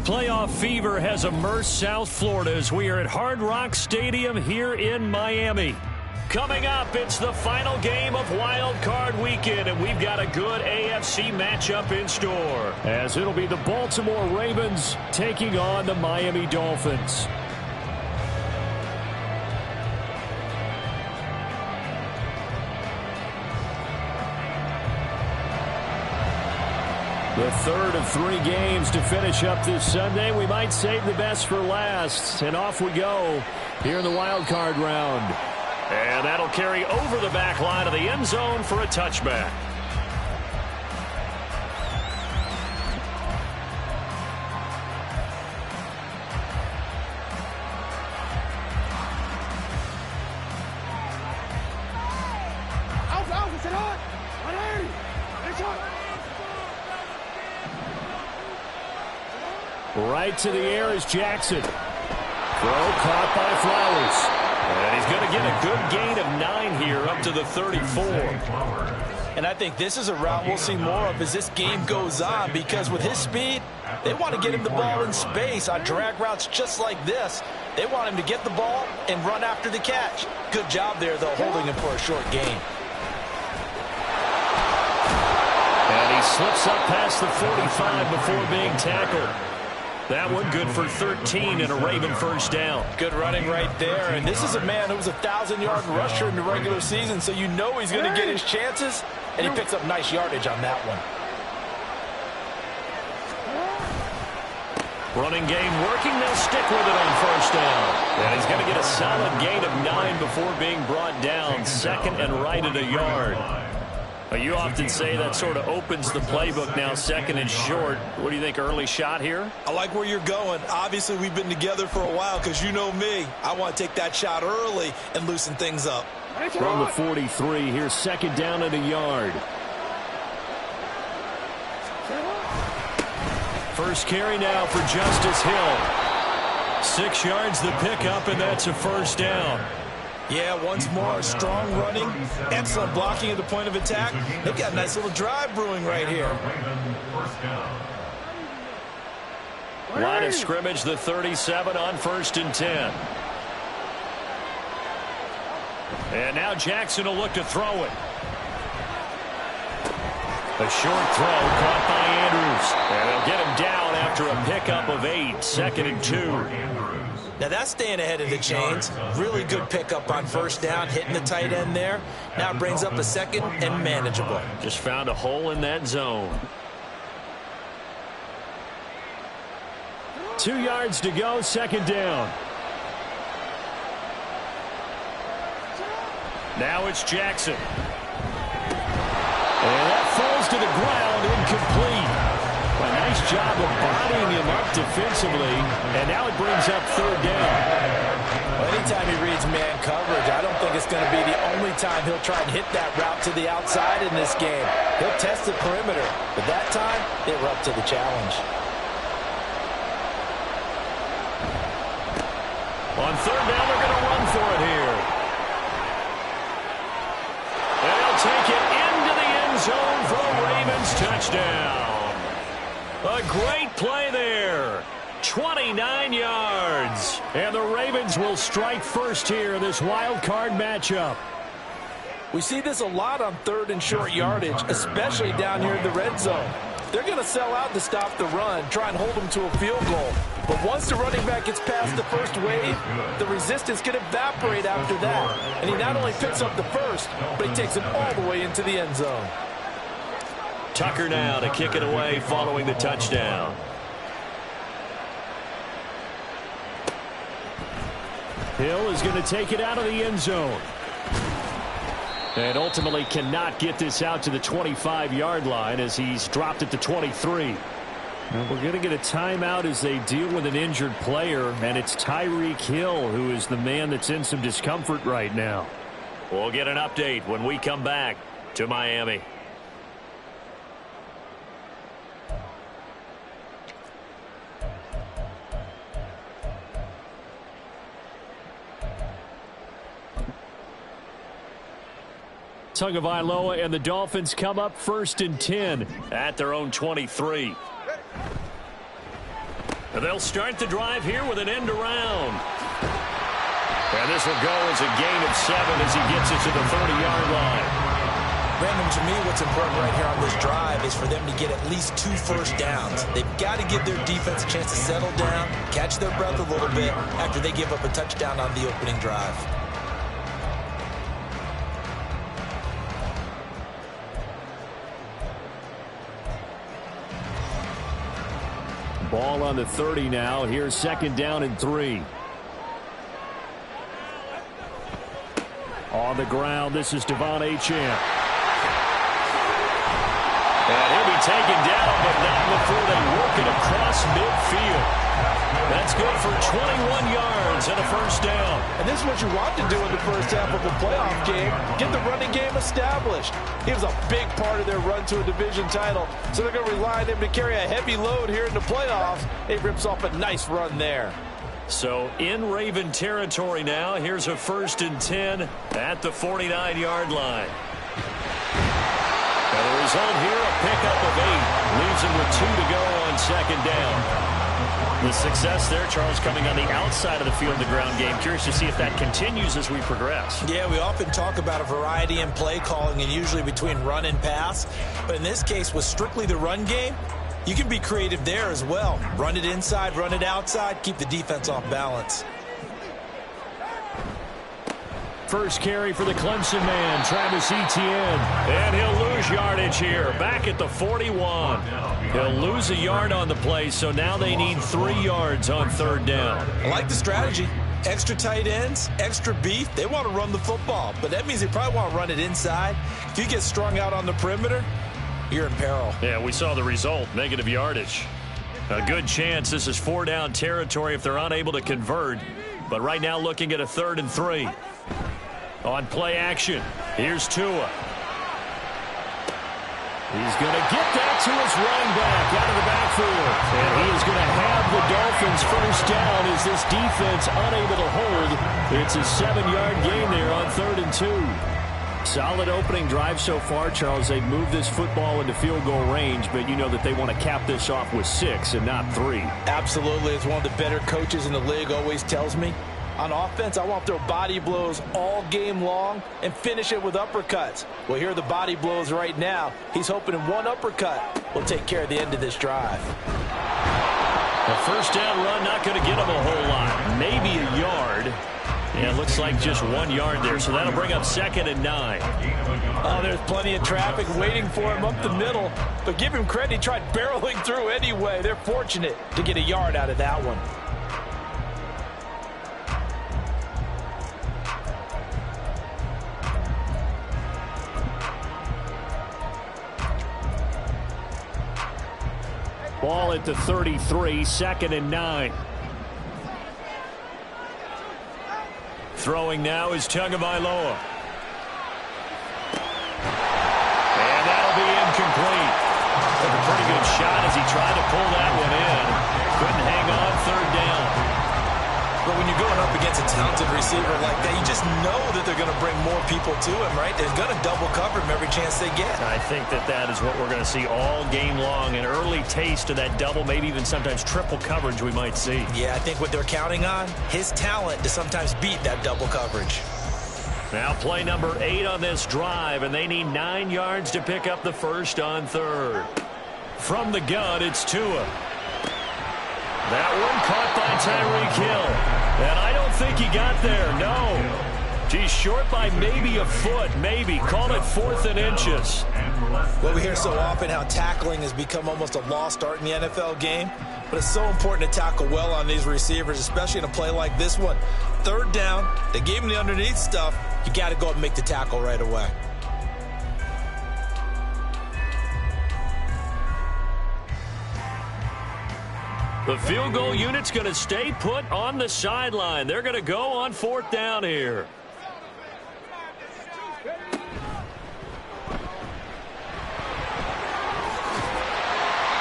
Playoff fever has immersed South Florida as we are at Hard Rock Stadium here in Miami. Coming up, it's the final game of Wild Card Weekend, and we've got a good AFC matchup in store, as it'll be the Baltimore Ravens taking on the Miami Dolphins. The third of 3 games to finish up this Sunday. We might save the best for last. And off we go here in the wild card round. And that'll carry over the back line of the end zone for a touchback. Right to the air is Jackson. Throw caught by Flowers. And he's going to get a good gain of 9 here up to the 34. And I think this is a route we'll see more of as this game goes on, because with his speed, they want to get him the ball in space on drag routes just like this. They want him to get the ball and run after the catch. Good job there, though, holding him for a short gain. And he slips up past the 45 before being tackled. That one good for 13 and a Raven first down. Good running right there. And this is a man who was a 1,000-yard rusher in the regular season, so you know he's going to get his chances, and he picks up nice yardage on that one. Running game working. They'll stick with it on first down. And he's going to get a solid gain of 9 before being brought down. Second and right at a yard. You often say that sort of opens the playbook now, second and short. What do you think, early shot here? I like where you're going. Obviously, we've been together for a while because you know me. I want to take that shot early and loosen things up. From the 43, here's second down at a yard. First carry now for Justice Hill. 6 yards the pickup, and that's a first down. Yeah, once more, strong running, excellent blocking at the point of attack. They've got a nice little drive brewing right here. Line of scrimmage, the 37 on first and 10. And now Jackson will look to throw it. A short throw caught by Andrews. And they'll get him down after a pickup of 8, second and 2. Now that's staying ahead of the chains. Really good pickup on first down, hitting the tight end there. Now it brings up a second and manageable. Just found a hole in that zone. 2 yards to go, second down. Now it's Jackson. And that falls to the ground, incomplete. A nice job of bodying him up defensively, and now it brings up third down. Well, anytime he reads man coverage, I don't think it's going to be the only time he'll try and hit that route to the outside in this game. He'll test the perimeter, but that time, they were up to the challenge. On third down, they're going to run for it here. And they'll take it into the end zone for a Ravens touchdown. A great play there. 29 yards. And the Ravens will strike first here in this wild card matchup. We see this a lot on third and short yardage, especially down here in the red zone. They're going to sell out to stop the run, try and hold them to a field goal. But once the running back gets past the first wave, the resistance can evaporate after that. And he not only picks up the first, but he takes it all the way into the end zone. Tucker now to kick it away following the touchdown. Hill is going to take it out of the end zone. And ultimately cannot get this out to the 25-yard line as he's dropped it to 23. And we're going to get a timeout as they deal with an injured player, and it's Tyreek Hill who is the man that's in some discomfort right now. We'll get an update when we come back to Miami. Tagovailoa and the Dolphins come up first and 10 at their own 23. They'll start the drive here with an end around. And this will go as a gain of 7 as he gets it to the 30-yard line. Brandon, to me, what's important right here on this drive is for them to get at least 2 first downs. They've got to give their defense a chance to settle down, catch their breath a little bit after they give up a touchdown on the opening drive. Ball on the 30 now. Here's 2nd down and 3. On the ground, this is Devon Achane. And he'll be taken down, but not before they work it across midfield. That's good for 21 yards and a first down. And this is what you want to do in the first half of a playoff game. Get the running game established. He was a big part of their run to a division title, so they're going to rely on him to carry a heavy load here in the playoffs. He rips off a nice run there. So in Raven territory now, here's a 1st and 10 at the 49-yard line. And the result here, a pickup of 8. Leaves him with 2 to go on 2nd down. The success there, Charles, coming on the outside of the field, the ground game. Curious to see if that continues as we progress. Yeah, we often talk about a variety in play calling and usually between run and pass. But in this case, with strictly the run game, you can be creative there as well. Run it inside, run it outside, keep the defense off balance. First carry for the Clemson man, Travis Etienne. And he'll lose yardage here, back at the 41. He'll lose a yard on the play, so now they need 3 yards on 3rd down. I like the strategy. Extra tight ends, extra beef. They want to run the football, but that means they probably want to run it inside. If you get strung out on the perimeter, you're in peril. Yeah, we saw the result, negative yardage. A good chance this is 4-down territory if they're unable to convert. But right now looking at a 3rd and 3. On play action, here's Tua. He's going to get that to his running back out of the backfield. And he is going to have the Dolphins first down as this defense unable to hold. It's a 7-yard gain there on 3rd and 2. Solid opening drive so far, Charles. They've moved this football into field goal range, but you know that they want to cap this off with 6 and not 3. Absolutely. As one of the better coaches in the league always tells me, on offense, I want to throw body blows all game long and finish it with uppercuts. Well, here are the body blows right now. He's hoping in one uppercut will take care of the end of this drive. A first down run not going to get him a whole lot. Maybe a yard. And it looks like just 1 yard there, so that'll bring up 2nd and 9. Oh, there's plenty of traffic waiting for him up the middle. But give him credit, he tried barreling through anyway. They're fortunate to get a yard out of that one. Ball at the 33, 2nd and 9. Throwing now is Tagovailoa. And that'll be incomplete. Took a pretty good shot as he tried to pull that one in. Couldn't hang on 3rd down. But when you're going up against a talented receiver like that, you just know that they're going to bring more people to him, right? They're going to double cover him every chance they get. I think that is what we're going to see all game long. An early taste of that double, maybe even sometimes triple coverage we might see. Yeah, I think what they're counting on, his talent to sometimes beat that double coverage. Now play number 8 on this drive, and they need 9 yards to pick up the first on 3rd. From the gun, it's Tua. That one caught by Tyreek Hill. And I don't think he got there, no. He's short by maybe a foot, maybe. Call it 4th and inches. Well, we hear so often how tackling has become almost a lost art in the NFL game. But it's so important to tackle well on these receivers, especially in a play like this one. 3rd down, they gave him the underneath stuff. You got to go up and make the tackle right away. The field goal unit's going to stay put on the sideline. They're going to go on 4th down here.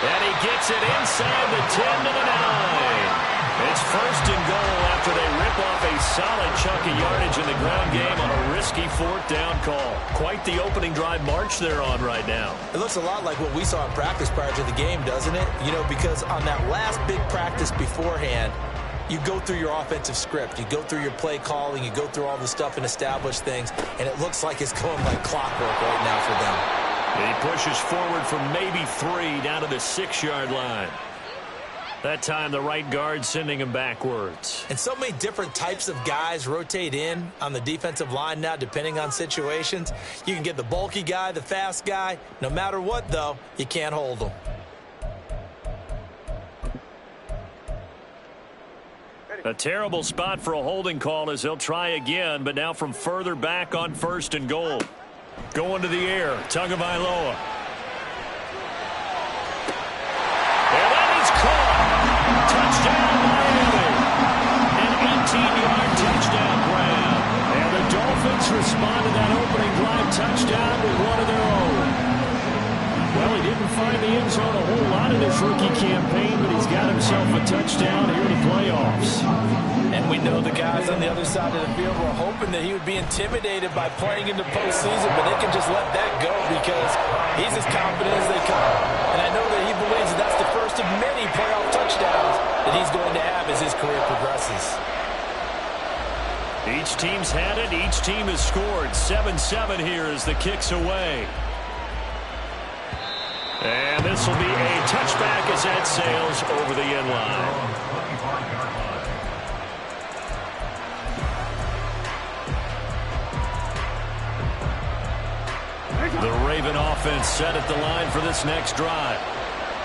And he gets it inside the 10 to the 9. It's first and goal after they rip off a solid chunk of yardage in the ground game on a risky fourth down call. Quite the opening drive march they're on right now. It looks a lot like what we saw in practice prior to the game, doesn't it? You know, because on that last big practice beforehand, you go through your offensive script. You go through your play calling. You go through all the stuff and establish things. And it looks like it's going like clockwork right now for them. He pushes forward from maybe 3 down to the 6-yard line. That time, the right guard sending him backwards. And so many different types of guys rotate in on the defensive line now, depending on situations. You can get the bulky guy, the fast guy. No matter what, though, you can't hold them. A terrible spot for a holding call as they'll try again, but now from further back on first and goal. Going to the air, Tagovailoa. And that is caught. Touchdown, Miami. An 18-yard touchdown grab. And the Dolphins respond to that opening drive touchdown with one of their own. Well, he didn't find the end zone a whole lot in his rookie campaign, but he's got himself a touchdown here in the playoffs. And we know the guys on the other side of the field were hoping that he would be intimidated by playing in the postseason, but they can just let that go because he's as confident as they come. And I know that he believes that that's the first of many playoff touchdowns that he's going to have as his career progresses. Each team's had it. Each team has scored. 7-7 here as the kick's away. And this will be a touchback as that sails over the end line. The Raven offense set at the line for this next drive.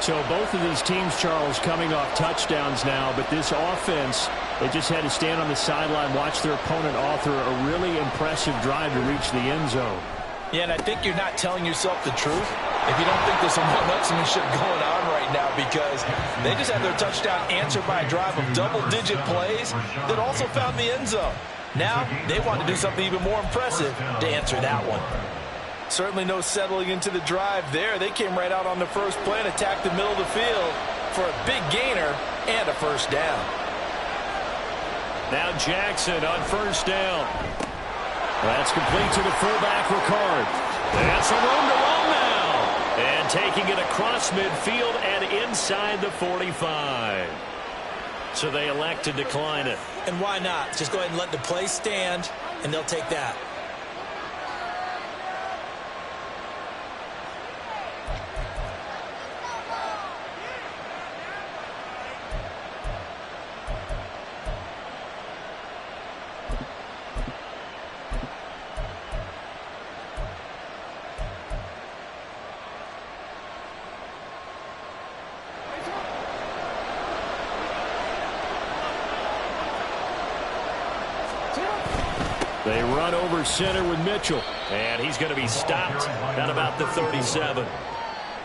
So both of these teams, Charles, coming off touchdowns now, but this offense, they just had to stand on the sideline, watch their opponent author a really impressive drive to reach the end zone. Yeah, and I think you're not telling yourself the truth if you don't think there's some one-upsmanship going on right now, because they just had their touchdown answered by a drive of double-digit plays that also found the end zone. Now they want to do something even more impressive to answer that one. Certainly no settling into the drive there. They came right out on the first play and attacked the middle of the field for a big gainer and a first down. Now Jackson on first down. That's complete to the fullback, Ricard. That's a room to run now. And taking it across midfield and inside the 45. So they elect to decline it. And why not? Just go ahead and let the play stand, and they'll take that. They run over center with Mitchell. And he's going to be stopped at about the 37.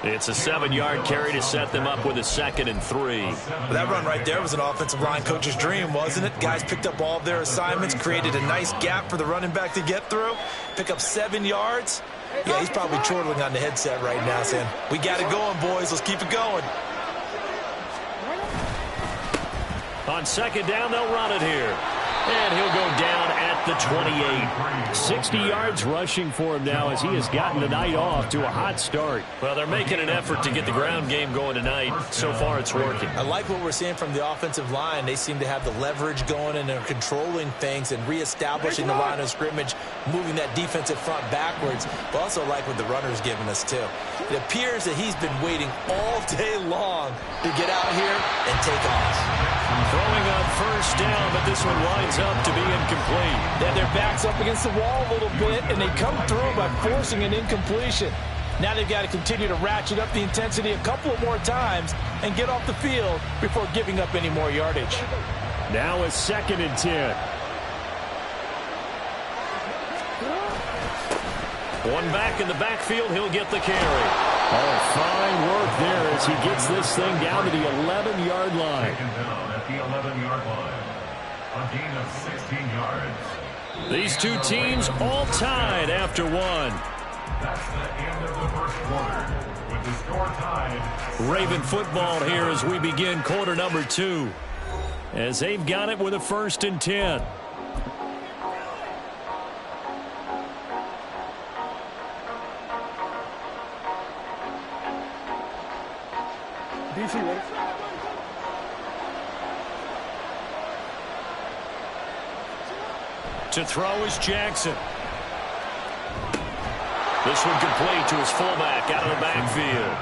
It's a 7-yard carry to set them up with a 2nd and 3. Well, that run right there was an offensive line coach's dream, wasn't it? Guys picked up all of their assignments, created a nice gap for the running back to get through, pick up 7 yards. Yeah, he's probably chortling on the headset right now saying, we got it going, boys. Let's keep it going. On 2nd down, they'll run it here. And he'll go down at the 28. 60 yards rushing for him now as he has gotten the night off to a hot start. Well, they're making an effort to get the ground game going tonight. So far, it's working. I like what we're seeing from the offensive line. They seem to have the leverage going, and they're controlling things and reestablishing the line of scrimmage, moving that defensive front backwards. But also like what the runner's giving us, too. It appears that he's been waiting all day long to get out here and take off. Throwing on first down, but this one winds up to be incomplete. Yeah, their back's up against the wall a little bit, and they come through by forcing an incompletion. Now they've got to continue to ratchet up the intensity a couple of more times and get off the field before giving up any more yardage. Now a 2nd and 10. One back in the backfield, he'll get the carry. Oh, fine work there as he gets this thing down to the 11-yard line. At the 11-yard line. A gain of 16 yards. These two teams all tied after one. That's the end of the first quarter with the score tied. Raven football here as we begin quarter number 2. as they've got it with a 1st and 10. To throw is Jackson. This one complete to his fullback out of the backfield.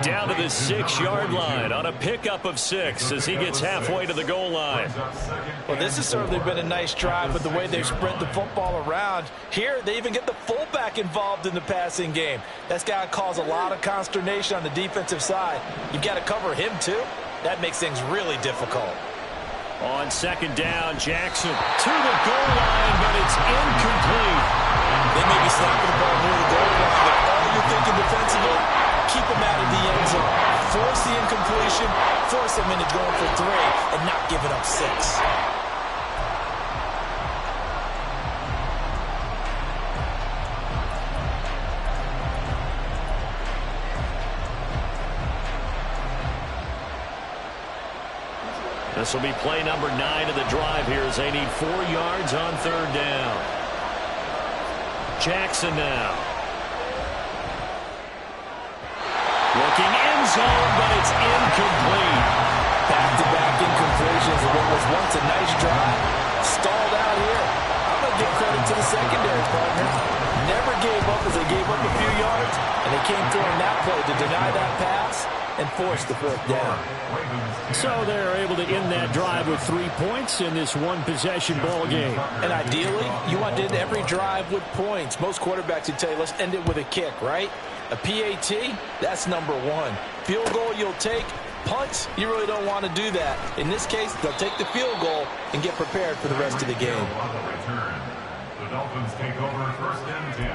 Down to the 6-yard line on a pickup of 6 as he gets halfway to the goal line. Well, this has certainly been a nice drive with the way they've spread the football around. Here, they even get the fullback involved in the passing game. That's got to cause a lot of consternation on the defensive side. You've got to cover him, too. That makes things really difficult. On 2nd down, Jackson to the goal line, but it's incomplete. They may be snapping the ball near the goal line, but all you're thinking defensively, keep him out of the end zone. Force the incompletion, force him into going for 3, and not giving up 6. This will be play number 9 of the drive here as they need 4 yards on 3rd down. Jackson now. Looking end zone, but it's incomplete. Back-to-back incompletions of what was once a nice drive. Stalled out here. I'm going to give credit to the secondary partner. Never gave up as they gave up a few yards, and they came through on that play to deny that pass and force the 4th down. So they're able to end that drive with 3 points in this one-possession ball game. And ideally, you want to end every drive with points. Most quarterbacks would tell you, let's end it with a kick, right? A PAT, that's number 1. Field goal you'll take. Punts, you really don't want to do that. In this case, they'll take the field goal and get prepared for the rest of the game. On the return, the Dolphins take over 1st and 10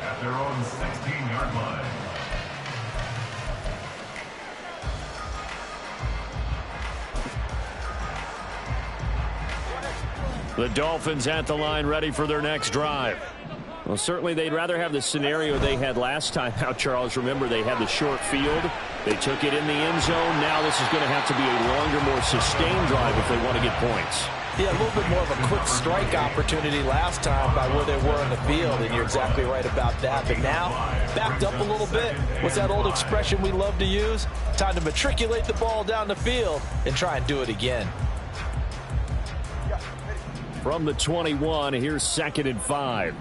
at their own 16-yard line. The Dolphins at the line ready for their next drive. Well, certainly they'd rather have the scenario they had last time out, Charles. Remember, they had the short field. They took it in the end zone. Now this is going to have to be a longer, more sustained drive if they want to get points. Yeah, a little bit more of a quick strike opportunity last time by where they were on the field, and you're exactly right about that. But now, backed up a little bit. What's that old expression we love to use? Time to matriculate the ball down the field and try and do it again. From the 21, here's 2nd and 5.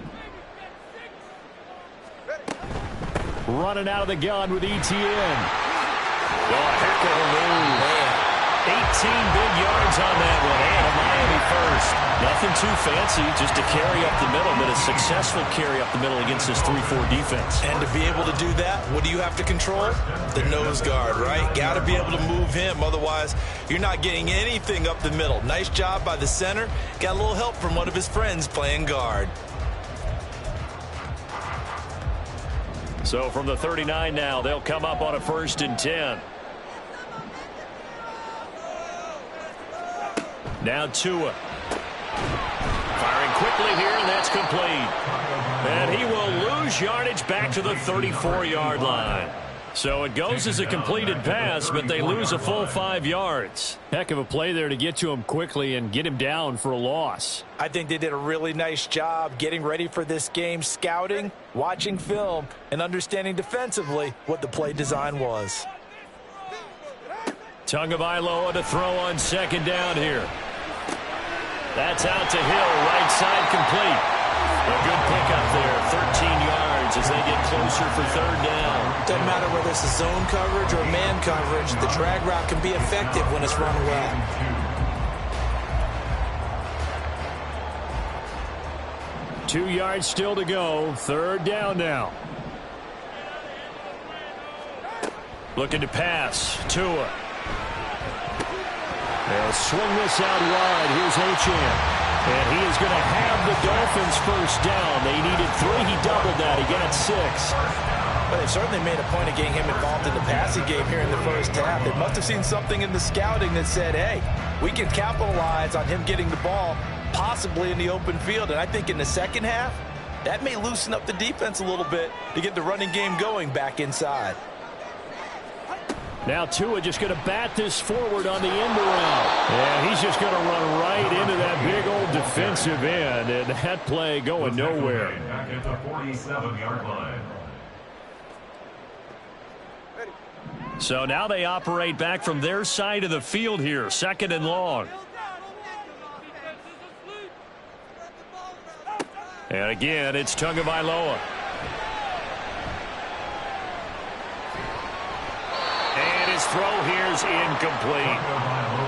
Running out of the gun with ETN. Oh, heck of a move. 18 big yards on that one, and a Miami first. Nothing too fancy, just a carry up the middle, but a successful carry up the middle against this 3-4 defense. And to be able to do that, what do you have to control? The nose guard, right? Got to be able to move him, otherwise you're not getting anything up the middle. Nice job by the center. Got a little help from one of his friends playing guard. So from the 39 now, they'll come up on a 1st and 10. Now Tua. Firing quickly here, and that's complete. And he will lose yardage back to the 34-yard line. So it goes as a completed pass, but they lose a full 5 yards. Heck of a play there to get to him quickly and get him down for a loss. I think they did a really nice job getting ready for this game, scouting, watching film, and understanding defensively what the play design was. Tagovailoa to throw on 2nd down here. That's out to Hill, right side complete. A good pickup there, 13 yards as they get closer for 3rd down. Doesn't matter whether it's a zone coverage or man coverage, the drag route can be effective when it's run well. 2 yards still to go, 3rd down now. Looking to pass, Tua. They'll swing this out wide. Here's Ochan. And he is going to have the Dolphins 1st down. They needed 3. He doubled that. He got 6. Well, they certainly made a point of getting him involved in the passing game here in the 1st half. They must have seen something in the scouting that said, hey, we can capitalize on him getting the ball possibly in the open field. And I think in the 2nd half, that may loosen up the defense a little bit to get the running game going back inside. Now Tua just going to bat this forward on the end around. And he's just going to run right into that big old defensive end. And that play going nowhere. Back at the 47-yard line. So now they operate back from their side of the field here. 2nd and long. And again, it's Tagovailoa. And his throw here is incomplete.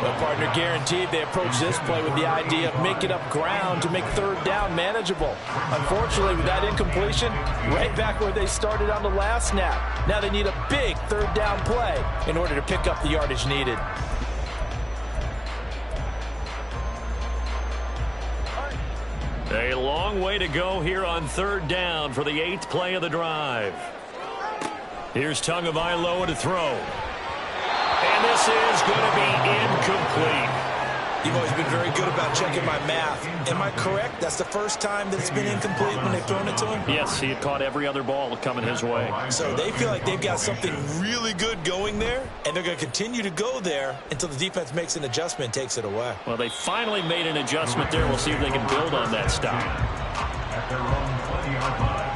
Well, partner, guaranteed they approach this play with the idea of making up ground to make 3rd down manageable. Unfortunately, with that incompletion, right back where they started on the last snap. Now they need a big 3rd down play in order to pick up the yardage needed. A long way to go here on 3rd down for the 8th play of the drive. Here's Tagovailoa to throw. And this is going to be incomplete. You've always been very good about checking my math. Am I correct? That's the first time that it's been incomplete when they've thrown it to him? Yes, he had caught every other ball coming his way. So they feel like they've got something really good going there, and they're going to continue to go there until the defense makes an adjustment and takes it away. Well, they finally made an adjustment there. We'll see if they can build on that stop. At their own 20-yard line.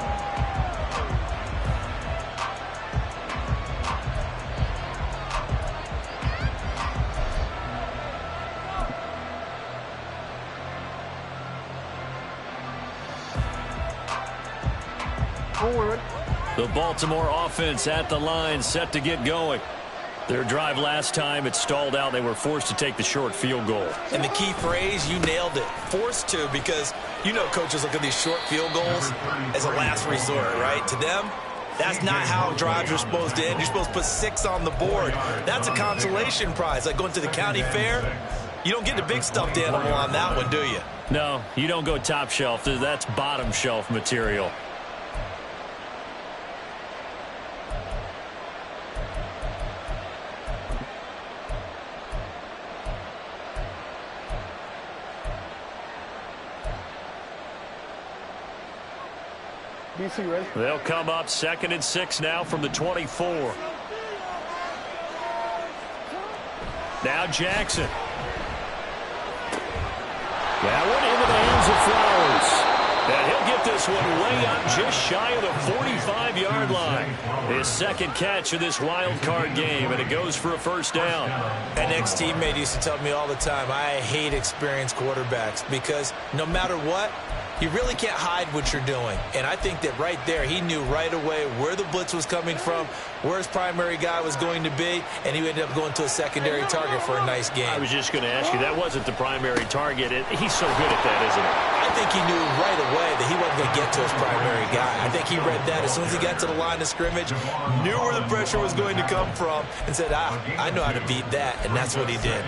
The Baltimore offense at the line, set to get going. Their drive last time, it stalled out. They were forced to take the short field goal. And the key phrase, you nailed it. Forced to, because you know coaches look at these short field goals as a last resort, right? To them, that's not how drives are supposed to end. You're supposed to put 6 on the board. That's a consolation prize. Like going to the county fair, you don't get the big stuffed animal on that one, do you? No, you don't go top shelf. That's bottom shelf material. They'll come up 2nd and 6 now from the 24. Now Jackson. That one into the hands of Flowers. And he'll get this one way up just shy of the 45-yard line. His 2nd catch of this wild card game, and it goes for a 1st down. An ex-teammate used to tell me all the time, I hate experienced quarterbacks because no matter what, you really can't hide what you're doing. And I think that right there, he knew right away where the blitz was coming from, where his primary guy was going to be, and he ended up going to a secondary target for a nice game. I was just going to ask you, that wasn't the primary target. He's so good at that, isn't he? I think he knew right away that he wasn't going to get to his primary guy. I think he read that as soon as he got to the line of scrimmage, knew where the pressure was going to come from, and said, I know how to beat that, and that's what he did.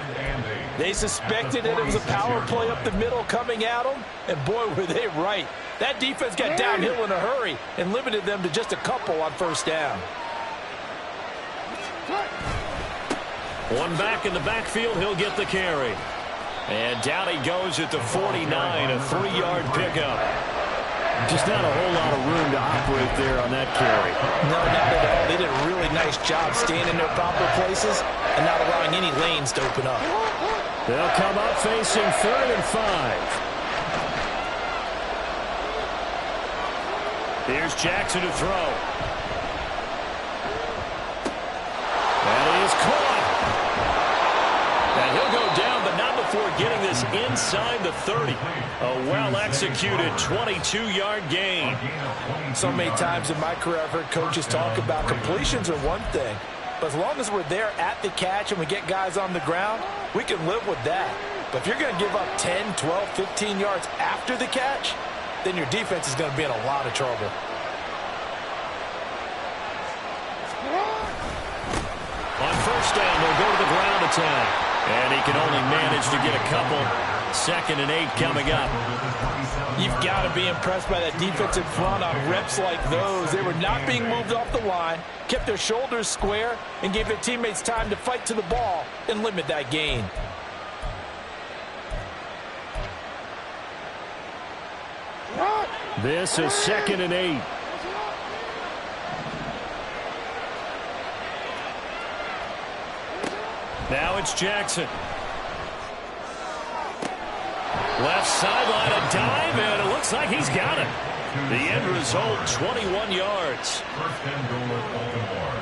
They suspected that it was a power play up the middle coming at them, and boy, were they right. That defense got downhill in a hurry and limited them to just a couple on 1st down. One back in the backfield, he'll get the carry. And down he goes at the 49, a 3-yard pickup. Just not a whole lot of room to operate there on that carry. No, not at all. They did a really nice job staying in their proper places and not allowing any lanes to open up. They'll come up facing 3rd and 5. Here's Jackson to throw. That is caught. And he'll go down, but not before getting this inside the 30. A well-executed 22-yard gain. So many times in my career, I've heard coaches talk about completions are one thing. But as long as we're there at the catch and we get guys on the ground, we can live with that. But if you're going to give up 10, 12, 15 yards after the catch, then your defense is going to be in a lot of trouble. On 1st down, they'll go to the ground attack. And he can only manage to get a couple. 2nd and 8 coming up. You've got to be impressed by that defensive front on reps like those. They were not being moved off the line, kept their shoulders square, and gave their teammates time to fight to the ball and limit that gain. This is 2nd and 8. Now it's Jackson. Left sideline, a dive, and it looks like he's got it. The end result, 21 yards. First and goal, Baltimore.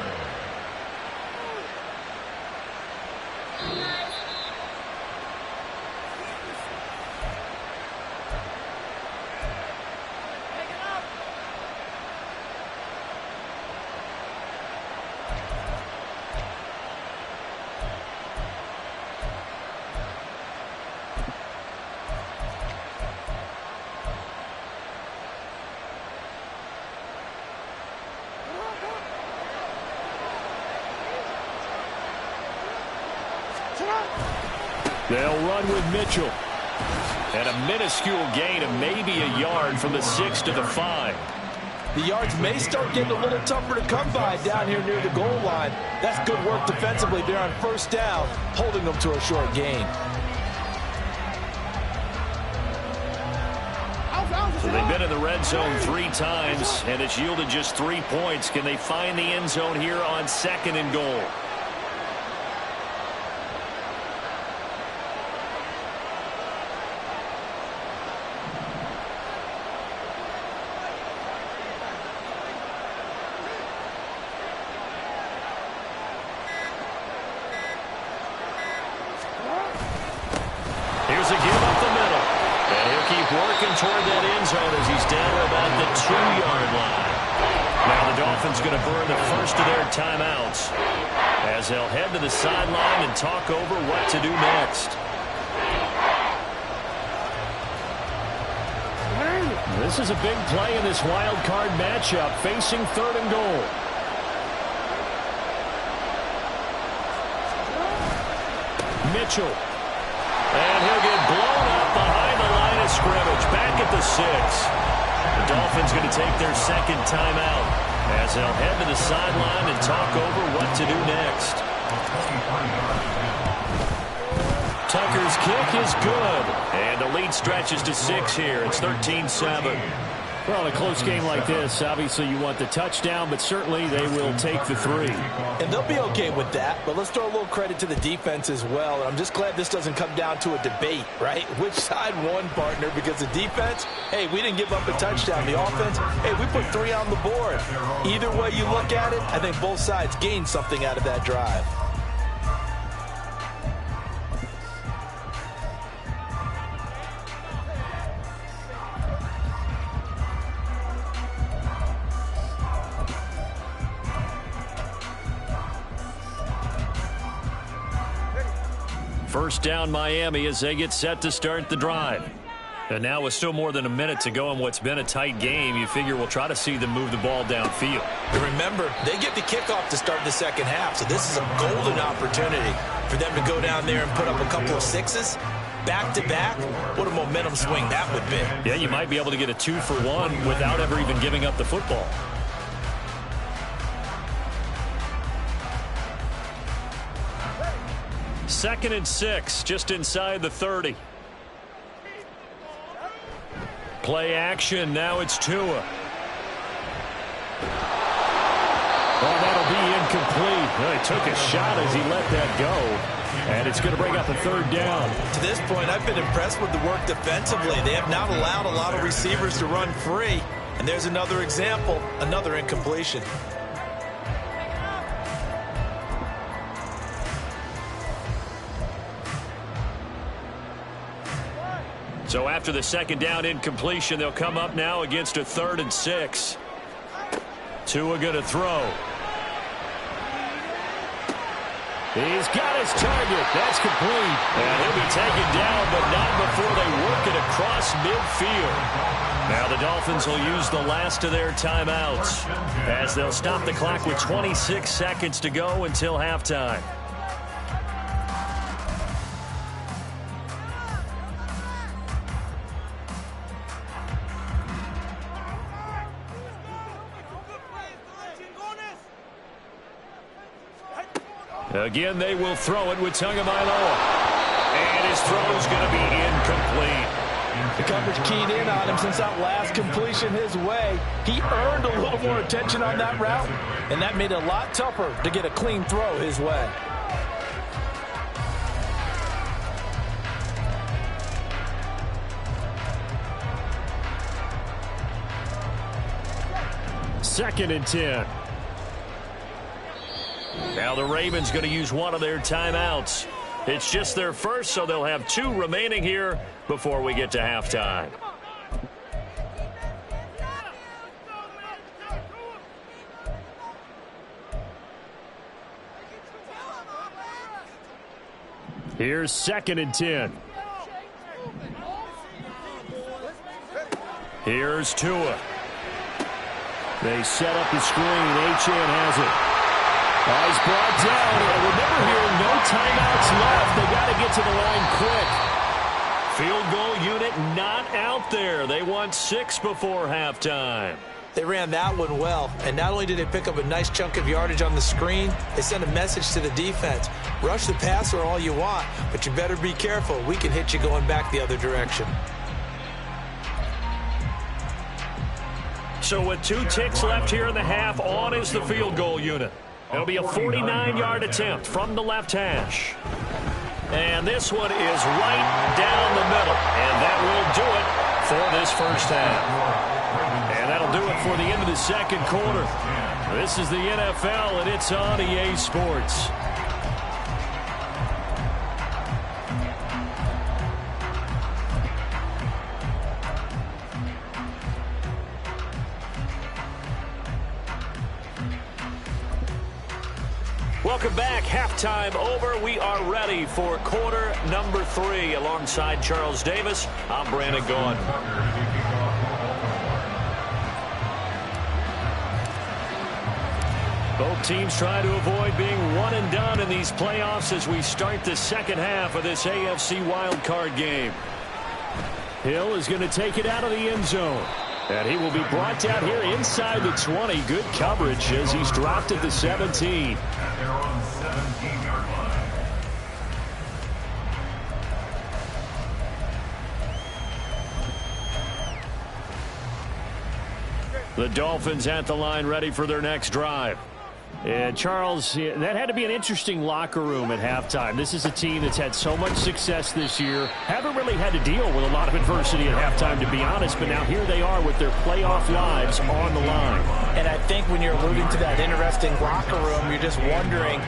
They'll run with Mitchell. And a minuscule gain of maybe a yard from the 6 to the 5. The yards may start getting a little tougher to come by down here near the goal line. That's good work defensively there on first down, holding them to a short gain. So they've been in the red zone 3 times, and it's yielded just 3 points. Can they find the end zone here on 2nd and goal? Here's a give up the middle. And he'll keep working toward that end zone as he's down to about the 2-yard line. Now the Dolphins going to burn the first of their timeouts as they'll head to the sideline and talk over what to do next. This is a big play in this wild card matchup, facing 3rd and goal. Mitchell. And he'll get blown up behind the line of scrimmage, back at the 6. The Dolphins going to take their 2nd timeout as they'll head to the sideline and talk over what to do next. Tucker's kick is good, and the lead stretches to 6 here. It's 13-7. Well, in a close game like this, obviously you want the touchdown, but certainly they will take the 3. And they'll be okay with that, but let's throw a little credit to the defense as well. And I'm just glad this doesn't come down to a debate, right? Which side won, partner? Because the defense, hey, we didn't give up a touchdown. The offense, hey, we put 3 on the board. Either way you look at it, I think both sides gained something out of that drive. First down Miami as they get set to start the drive. And now with still more than a minute to go in what's been a tight game, you figure we'll try to see them move the ball downfield. And remember, they get the kickoff to start the 2nd half, so this is a golden opportunity for them to go down there and put up a couple of 6s. Back-to-back, what a momentum swing that would be. Yeah, you might be able to get a 2-for-1 without ever even giving up the football. Second and 6, just inside the 30. Play action, now it's Tua. Oh, that'll be incomplete. Well, he took a shot as he let that go. And it's going to bring up a 3rd down. To this point, I've been impressed with the work defensively. They have not allowed a lot of receivers to run free. And there's another example, another incompletion. So after the 2nd down incompletion, they'll come up now against a 3rd and 6. Tua going to throw. He's got his target. That's complete. And he'll be taken down, but not before they work it across midfield. Now the Dolphins will use the last of their timeouts as they'll stop the clock with 26 seconds to go until halftime. Again, they will throw it with Tagovailoa. And his throw is going to be incomplete. The coverage keyed in on him since that last completion his way. He earned a little more attention on that route, and that made it a lot tougher to get a clean throw his way. 2nd and 10. Now the Ravens going to use one of their timeouts. It's just their first, so they'll have 2 remaining here before we get to halftime. Here's 2nd and 10. Here's Tua. They set up the screen. Achane has it. He's brought down. And remember here, no timeouts left. They got to get to the line quick. Field goal unit not out there. They want 6 before halftime. They ran that one well, and not only did they pick up a nice chunk of yardage on the screen, they sent a message to the defense. Rush the passer all you want, but you better be careful. We can hit you going back the other direction. So with 2 ticks left here in the half, on is the field goal unit. It'll be a 49-yard attempt from the left hash. And this one is right down the middle. And that will do it for this first half. And that'll do it for the end of the second quarter. This is the NFL, and it's on EA Sports. Welcome back. Halftime over. We are ready for quarter number 3. Alongside Charles Davis, I'm Brandon Gaudin. Both teams try to avoid being one and done in these playoffs as we start the second half of this AFC wildcard game. Hill is going to take it out of the end zone. And he will be brought down here inside the 20. Good coverage as he's dropped at the 17. At their own 17-yard line. The Dolphins at the line ready for their next drive. And Charles, that had to be an interesting locker room at halftime. This is a team that's had so much success this year. Haven't really had to deal with a lot of adversity at halftime, to be honest. But now here they are with their playoff lives on the line. And I think when you're alluding to that interesting locker room, you're just wondering,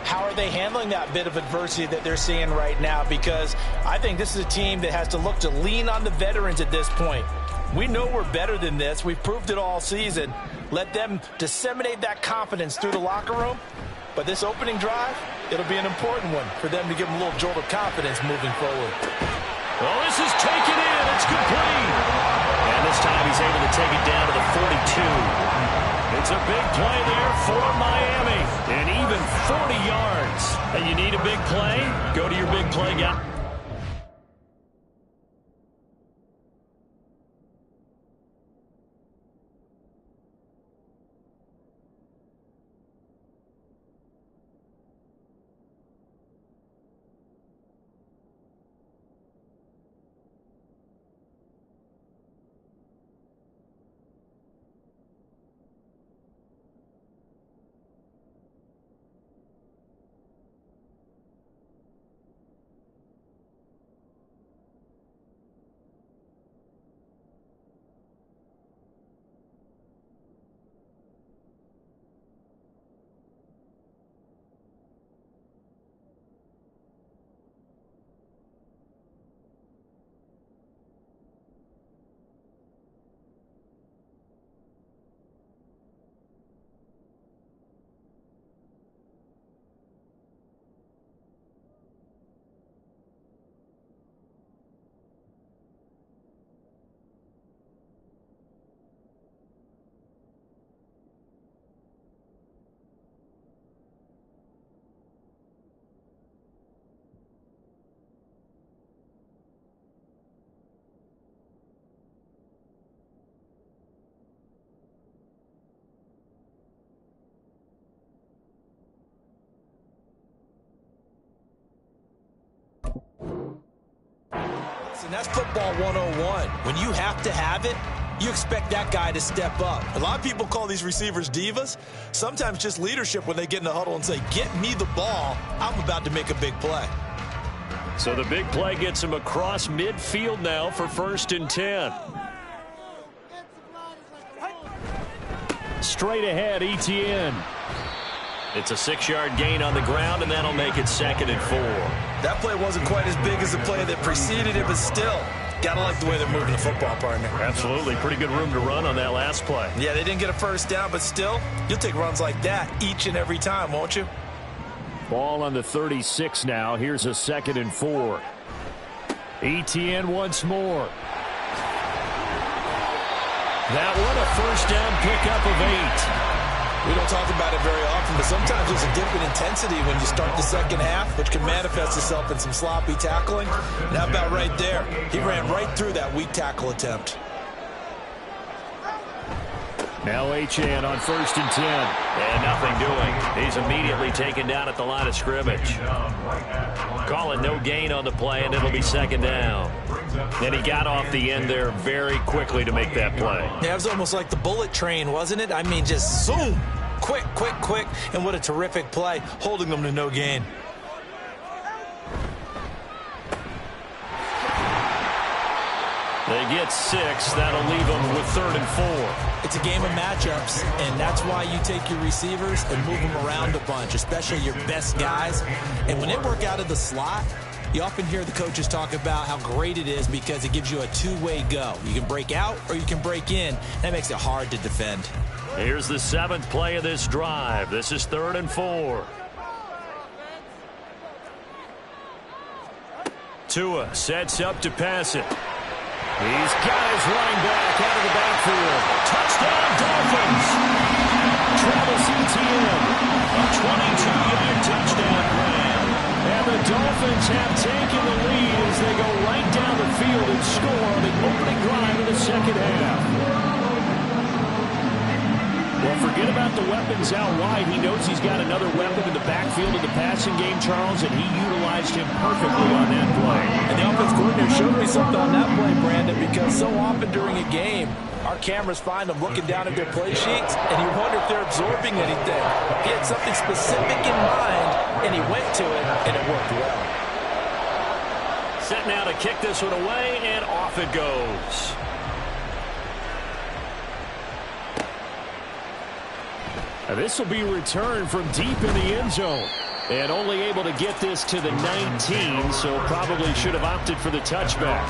how are they handling that bit of adversity that they're seeing right now? Because I think this is a team that has to look to lean on the veterans at this point. We know we're better than this. We've proved it all season. Let them disseminate that confidence through the locker room. But this opening drive, it'll be an important one for them to give them a little jolt of confidence moving forward. Oh, this is taken in. It's complete. And this time he's able to take it down to the 42. It's a big play there for Miami. And even 40 yards. And you need a big play? Go to your big play guy. And that's football 101. When you have to have it, you expect that guy to step up. A lot of people call these receivers divas. Sometimes just leadership when they get in the huddle and say, get me the ball. I'm about to make a big play. So the big play gets him across midfield now for 1st and 10. Straight ahead, Etienne. It's a 6-yard gain on the ground, and that'll make it 2nd and 4. That play wasn't quite as big as the play that preceded it, but still, gotta like the way they're moving the football, partner. Absolutely. Pretty good room to run on that last play. Yeah, they didn't get a first down, but still, you'll take runs like that each and every time, won't you? Ball on the 36 now. Here's a 2nd and 4. Etienne once more. That one, a first down pickup of 8. We don't talk about it very often, but sometimes there's a dip in intensity when you start the second half, which can manifest itself in some sloppy tackling. And how about right there? He ran right through that weak tackle attempt. Now Achane on 1st and 10. And nothing doing. He's immediately taken down at the line of scrimmage. Call it no gain on the play, and it'll be 2nd down. And he got off the end there very quickly to make that play. Yeah, it was almost like the bullet train, wasn't it? I mean, just zoom. Quick, quick, quick. And what a terrific play, holding them to no gain. They get 6. That'll leave them with 3rd and 4. It's a game of matchups, and that's why you take your receivers and move them around a bunch, especially your best guys. And when they work out of the slot, you often hear the coaches talk about how great it is because it gives you a two-way go. You can break out or you can break in. That makes it hard to defend. Here's the 7th play of this drive. This is 3rd and 4. Tua sets up to pass it. He's got his running back out of the backfield. Touchdown, Dolphins. Travis Etienne, a 22-yard touchdown run. And the Dolphins have taken the lead as they go right down the field and score on the opening drive of the second half. Well, forget about the weapons out wide. He knows he's got another weapon in the backfield in the passing game, Charles, and he utilized him perfectly on that play. And the offense coordinator showed me something on that play, Brandon, because so often during a game, our cameras find them looking down at their play sheets, and you wonder if they're absorbing anything. He had something specific in mind, and he went to it, and it worked well. Set now to kick this one away, and off it goes. This will be returned from deep in the end zone. And only able to get this to the 19, so probably should have opted for the touchback.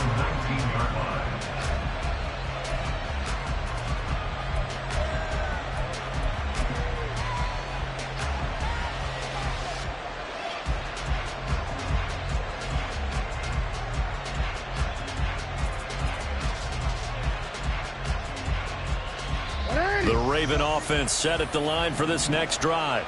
The Raven offense set at the line for this next drive.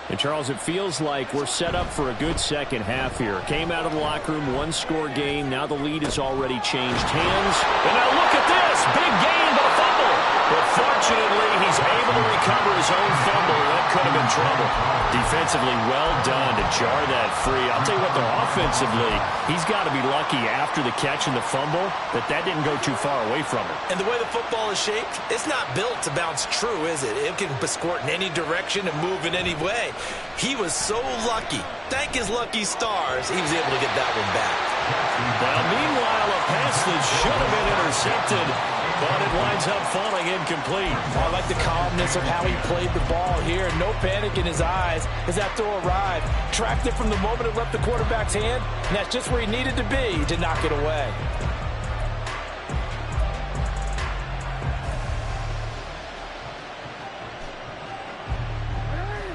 And, Charles, it feels like we're set up for a good second half here. Came out of the locker room, one-score game. Now the lead has already changed hands. And now look at this. Big gain, but a fumble. But fortunately, he's able to recover his own fumble. That could have been trouble. Defensively, well done to jar that free. I'll tell you what, though, offensively, he's got to be lucky after the catch and the fumble that didn't go too far away from him. And the way the football is shaped, it's not built to bounce true, is it? It can squirt in any direction and move in any way. He was so lucky. Thank his lucky stars, he was able to get that one back. Now, meanwhile, a pass that should have been intercepted, but it winds up falling incomplete. I like the calmness of how he played the ball here. No panic in his eyes as that throw arrived. Tracked it from the moment it left the quarterback's hand, and that's just where he needed to be to knock it away.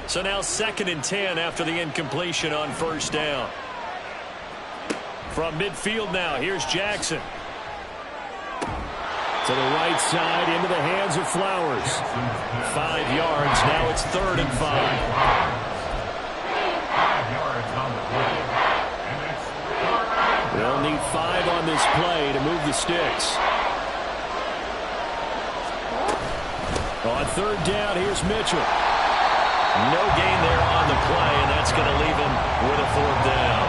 So now 2nd and 10 after the incompletion on first down. From midfield now, here's Jackson. To the right side, into the hands of Flowers. 5 yards, now it's 3rd and 5. 5 yards on the play. And it's They'll need 5 on this play to move the sticks. On 3rd down, here's Mitchell. No gain there on the play, and that's going to leave him with a 4th down.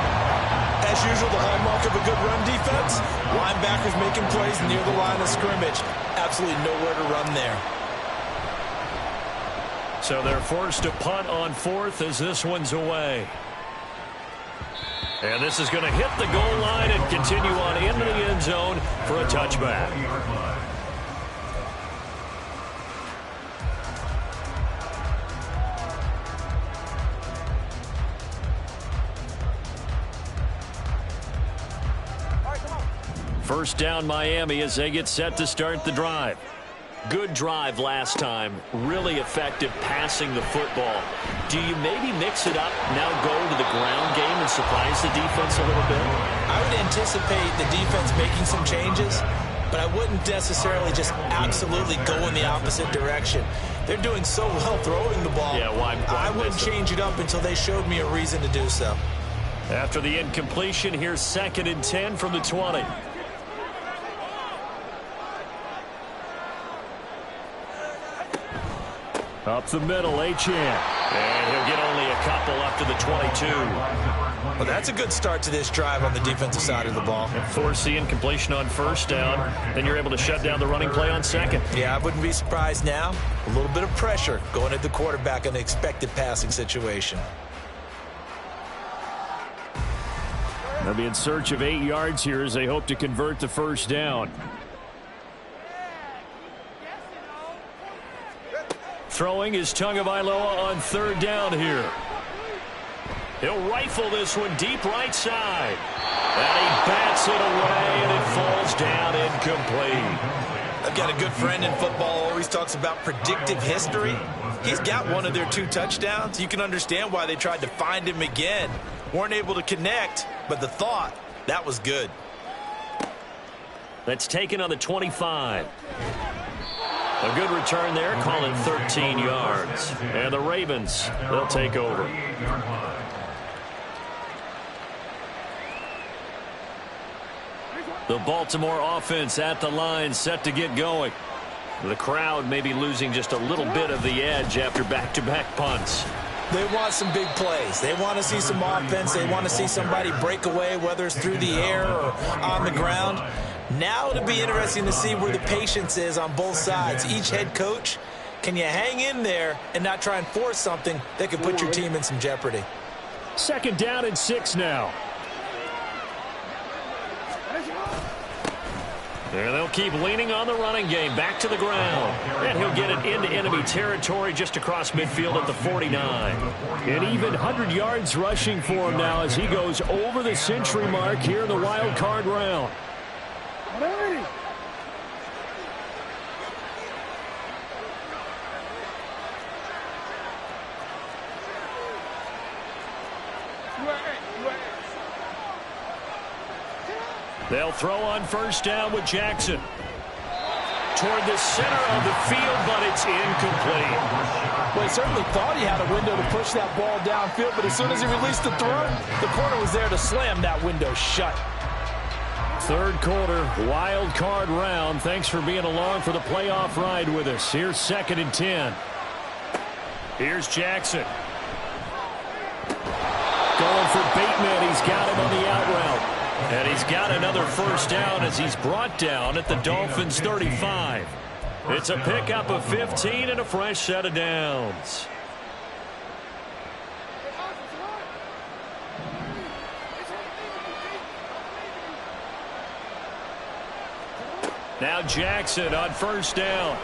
As usual, the hallmark of a good run defense, linebackers making plays near the line of scrimmage. Absolutely nowhere to run there. So they're forced to punt on 4th as this one's away. And this is going to hit the goal line and continue on into the end zone for a touchback. First down Miami as they get set to start the drive. Good drive last time. Really effective passing the football. Do you maybe mix it up, now go to the ground game and surprise the defense a little bit? I would anticipate the defense making some changes, but I wouldn't necessarily just absolutely go in the opposite direction. They're doing so well throwing the ball. Yeah, why I wouldn't change it up until they showed me a reason to do so. After the incompletion, here's 2nd and 10 from the 20. Up the middle, Achane. And he'll get only a couple up to the 22. Well, that's a good start to this drive on the defensive side of the ball. Force the incompletion on first down. Then you're able to shut down the running play on second. Yeah, I wouldn't be surprised now. A little bit of pressure going at the quarterback in the expected passing situation. They'll be in search of 8 yards here as they hope to convert the first down. Throwing is Tagovailoa on 3rd down here. He'll rifle this one deep right side. And he bats it away, and it falls down incomplete. I've got a good friend in football, always talks about predictive history. He's got one of their 2 touchdowns. You can understand why they tried to find him again. Weren't able to connect, but the thought, that was good. That's taken on the 25. A good return there, call it 13 yards. And the Ravens, they'll take over. The Baltimore offense at the line, set to get going. The crowd may be losing just a little bit of the edge after back-to-back punts. They want some big plays. They want to see some offense. They want to see somebody break away, whether it's through the air or on the ground. Now it'll be interesting to see where the patience is on both sides. Each head coach, can you hang in there and not try and force something that could put your team in some jeopardy? 2nd down and 6 now. And they'll keep leaning on the running game. Back to the ground. And he'll get it into enemy territory just across midfield at the 49. An even 100 yards rushing for him now as he goes over the century mark here in the wild card round. They'll throw on first down with Jackson. Toward the center of the field, but it's incomplete. Well, he certainly thought he had a window to push that ball downfield, but as soon as he released the throw, the corner was there to slam that window shut. 3rd quarter, wild card round. Thanks for being along for the playoff ride with us. Here's 2nd and 10. Here's Jackson. Going for Bateman. He's got him on the out route. And he's got another first down as he's brought down at the Dolphins' 35. It's a pickup of 15 and a fresh set of downs. Now Jackson on first down.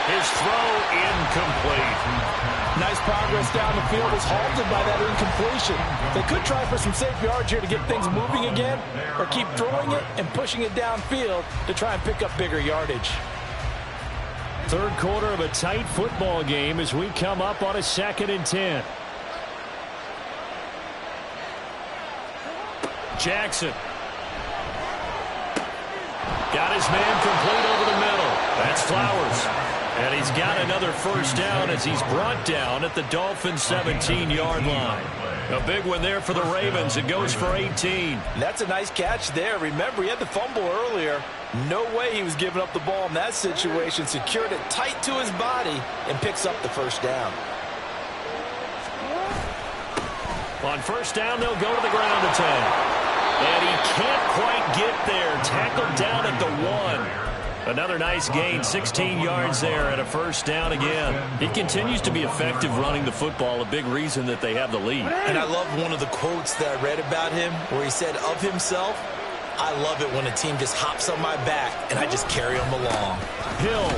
His throw incomplete. Nice progress down the field was halted by that incompletion. They could try for some safe yards here to get things moving again, or keep throwing it and pushing it downfield to try and pick up bigger yardage. 3rd quarter of a tight football game as we come up on a 2nd and 10. Jackson. Got his man complete over the middle. That's Flowers. And he's got another first down as he's brought down at the Dolphins' 17-yard line. A big one there for the Ravens. It goes for 18. That's a nice catch there. Remember, he had the fumble earlier. No way he was giving up the ball in that situation. Secured it tight to his body and picks up the first down. On first down, they'll go to the ground attack. And he can't quite get there. Tackled down at the 1. Another nice gain, 16 yards there and a first down again. He continues to be effective running the football, a big reason that they have the lead. And I love one of the quotes that I read about him where he said of himself, I love it when a team just hops on my back and I just carry them along. Hill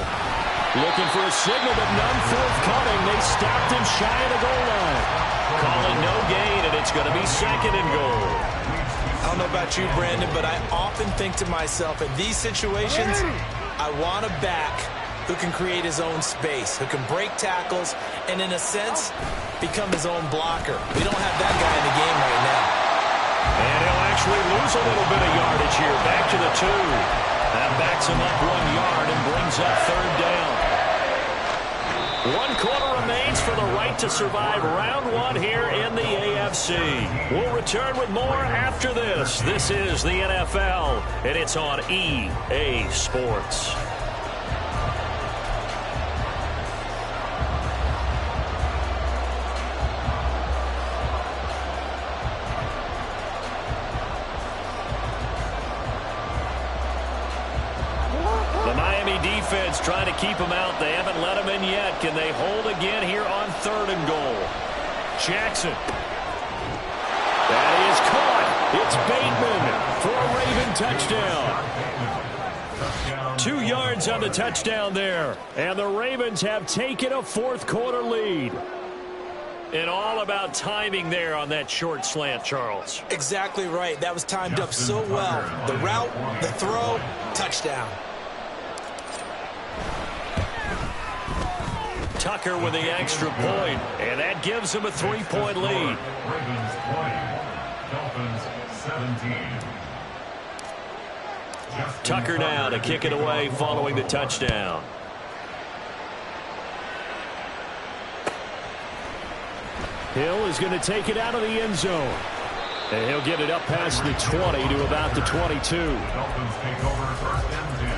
looking for a signal, but none forthcoming. They stopped him shy of the goal line. Calling no gain, and it's going to be 2nd and goal. I don't know about you, Brandon, but I often think to myself, in these situations, I want a back who can create his own space, who can break tackles, and in a sense, become his own blocker. We don't have that guy in the game right now. And he'll actually lose a little bit of yardage here. Back to the 2. That backs him up 1 yard and brings up 3rd down. 1 quarter remains for the right to survive round 1 here in the AFC. We'll return with more after this. This is the NFL, and it's on EA Sports. Defense trying to keep him out. They haven't let him in yet. Can they hold again here on 3rd and goal? Jackson. That is caught. It's Bateman for a Raven touchdown. 2 yards on the touchdown there. And the Ravens have taken a 4th quarter lead. And all about timing there on that short slant, Charles. Exactly right. That was timed up so well. The route, the throw, touchdown. Tucker with the extra point, and that gives him a 3-point lead. Ravens 20, Dolphins 17. Tucker now to kick it away following the touchdown. Hill is going to take it out of the end zone. And he'll get it up past the 20 to about the 22. Dolphins take over 1st and 10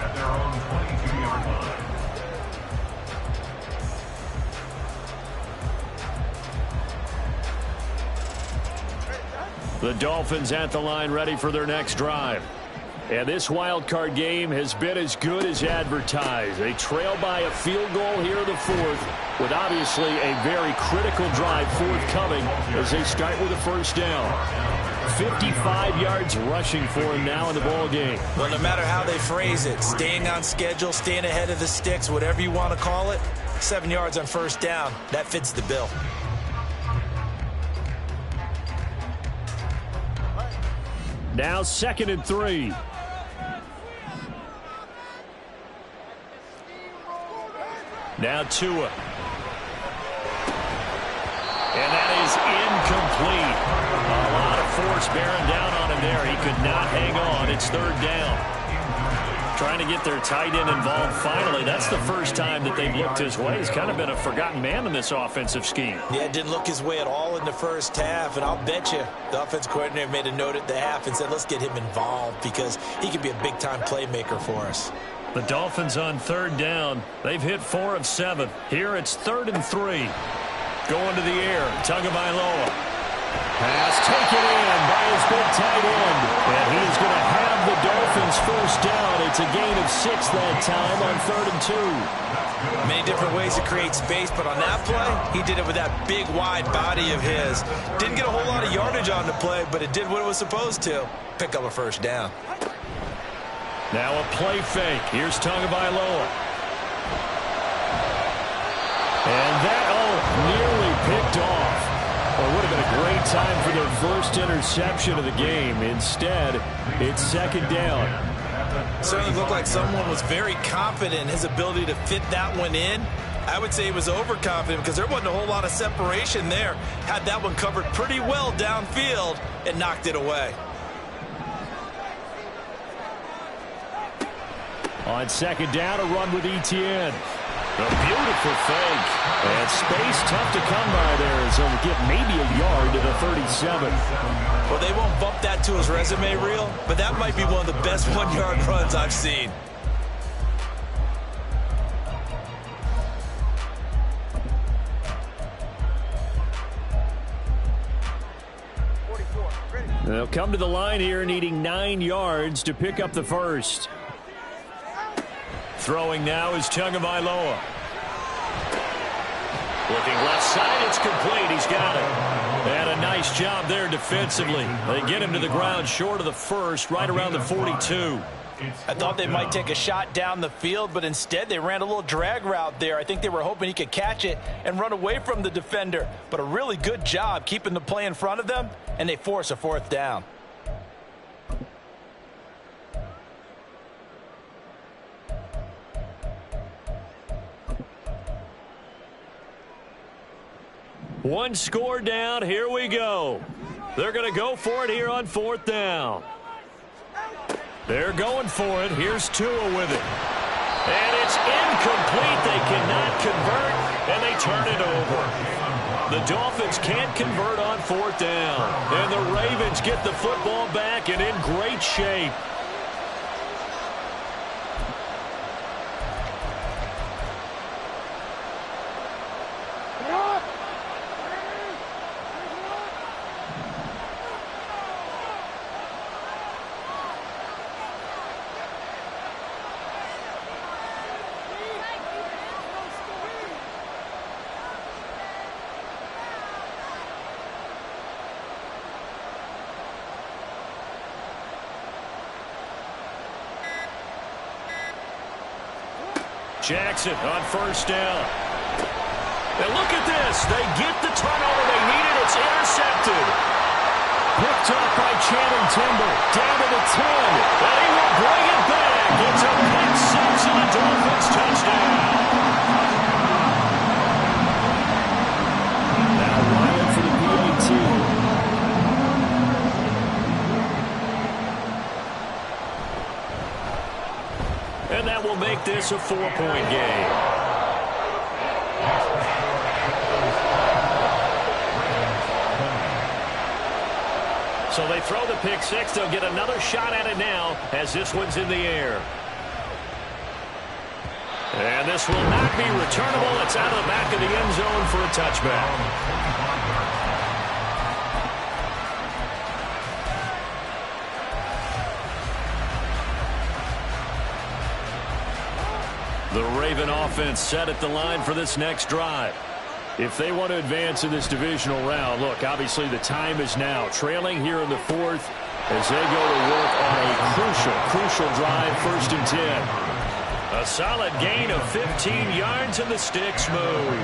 at their own 22-yard line. The Dolphins at the line ready for their next drive. And this wild card game has been as good as advertised. They trail by a field goal here in the 4th, with obviously a very critical drive forthcoming as they start with a 1st down. 55 yards rushing for him now in the ball game. Well, no matter how they phrase it, staying on schedule, staying ahead of the sticks, whatever you want to call it, 7 yards on 1st down, that fits the bill. Now 2nd and 3. Now Tua. And that is incomplete. A lot of force bearing down on him there. He could not hang on. It's 3rd down. Trying to get their tight end involved finally. That's the first time that they've looked his way. He's kind of been a forgotten man in this offensive scheme. Yeah, it didn't look his way at all in the 1st half, and I'll bet you the offense coordinator made a note at the half and said, let's get him involved because he could be a big-time playmaker for us. The Dolphins on 3rd down. They've hit 4 of 7. Here it's 3rd and 3. Going to the air. Tagovailoa. Pass taken in by his big tight end. And he's going to have the Dolphins 1st down. It's a gain of 6 that time on 3rd and 2. Many different ways to create space, but on that play, he did it with that big, wide body of his. Didn't get a whole lot of yardage on the play, but it did what it was supposed to. Pick up a 1st down. Now a play fake. Here's Tagovailoa. And that, nearly picked off. Well, it would have been a great time for their first interception of the game. Instead, it's 2nd down. Certainly looked like someone was very confident in his ability to fit that one in. I would say he was overconfident because there wasn't a whole lot of separation there. Had that one covered pretty well downfield and knocked it away. On 2nd down, a run with Etienne. A beautiful fake. And space tough to come by there as he'll get maybe a yard to the 37. Well, they won't bump that to his resume reel, but that might be one of the best 1-yard runs I've seen. They'll come to the line here needing 9 yards to pick up the 1st. Throwing now is Tagovailoa. Looking left side, it's complete. He's got it. And a nice job there defensively. They get him to the ground short of the 1st, right around the 42. I thought they might take a shot down the field, but instead they ran a little drag route there. I think they were hoping he could catch it and run away from the defender. But a really good job keeping the play in front of them, and they force a 4th down. One score down. Here we go. They're going to go for it here on 4th down. They're going for it. Here's Tua with it. And it's incomplete. They cannot convert, and they turn it over. The Dolphins can't convert on 4th down. And the Ravens get the football back and in great shape. Jackson on 1st down. And look at this. They get the turnover they needed. It's intercepted. Picked up by Channing Timber. Down to the 10. And he will bring it back. It's a pick 6 and a Dolphins touchdown. Now Ryan for the PAT. And that will make this a 4-point game. So they throw the pick 6. They'll get another shot at it now as this one's in the air. And this will not be returnable. It's out of the back of the end zone for a touchback. The Raven offense set at the line for this next drive. If they want to advance in this divisional round, look, obviously the time is now. Trailing here in the 4th as they go to work on a crucial drive, 1st and 10. A solid gain of 15 yards and the sticks move.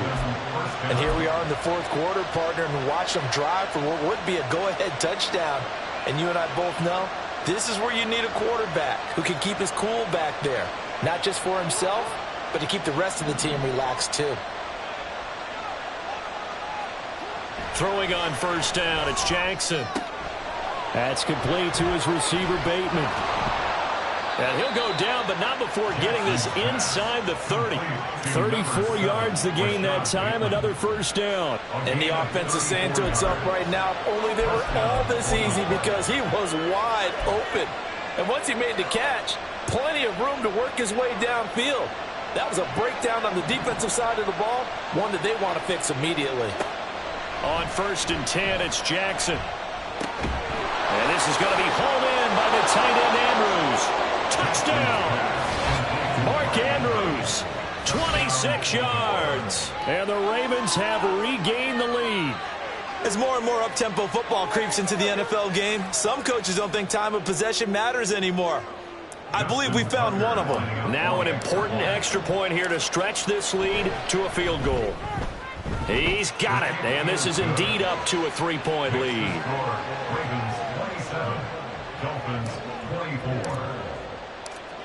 And here we are in the 4th quarter, partner, and watch them drive for what would be a go-ahead touchdown. And you and I both know this is where you need a quarterback who can keep his cool back there. Not just for himself, but to keep the rest of the team relaxed too. Throwing on 1st down, it's Jackson. That's complete to his receiver, Bateman. And he'll go down, but not before getting this inside the 30. 34 yards the gain that time, another 1st down. And the offense is saying to itself right now, if only they were all this easy, because he was wide open. And once he made the catch, plenty of room to work his way downfield. That was a breakdown on the defensive side of the ball, one that they want to fix immediately. On 1st and 10, it's Jackson. And this is going to be hauled in by the tight end, Andrews. Touchdown! Mark Andrews, 26 yards. And the Ravens have regained the lead. As more and more up-tempo football creeps into the NFL game, some coaches don't think time of possession matters anymore. I believe we found one of them. Now an important extra point here to stretch this lead to a field goal. He's got it, and this is indeed up to a 3-point lead. Ravens 27, Dolphins 24.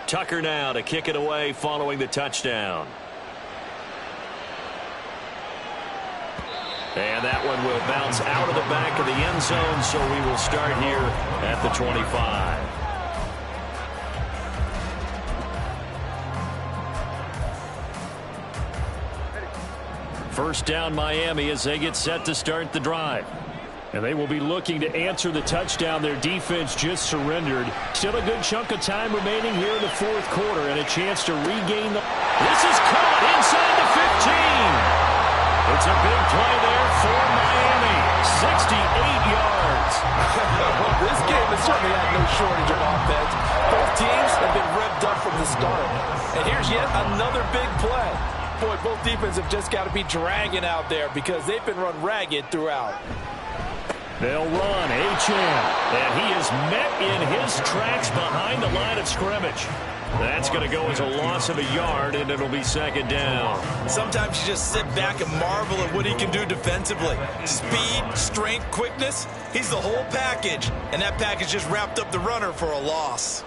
Tucker now to kick it away following the touchdown. And that one will bounce out of the back of the end zone, so we will start here at the 25. First down Miami as they get set to start the drive. And they will be looking to answer the touchdown their defense just surrendered. Still a good chunk of time remaining here in the 4th quarter and a chance to regain the... This is caught inside the 15. It's a big play there for Miami. 68 yards. This game has certainly had no shortage of offense. Both teams have been revved up from the start. And here's yet another big play. Boy, both defenses have just got to be dragging out there because they've been run ragged throughout. They'll run Achane. And he is met in his tracks behind the line of scrimmage. That's going to go as a loss of a yard, and it'll be second down. Sometimes you just sit back and marvel at what he can do defensively. Speed, strength, quickness. He's the whole package. And that package just wrapped up the runner for a loss.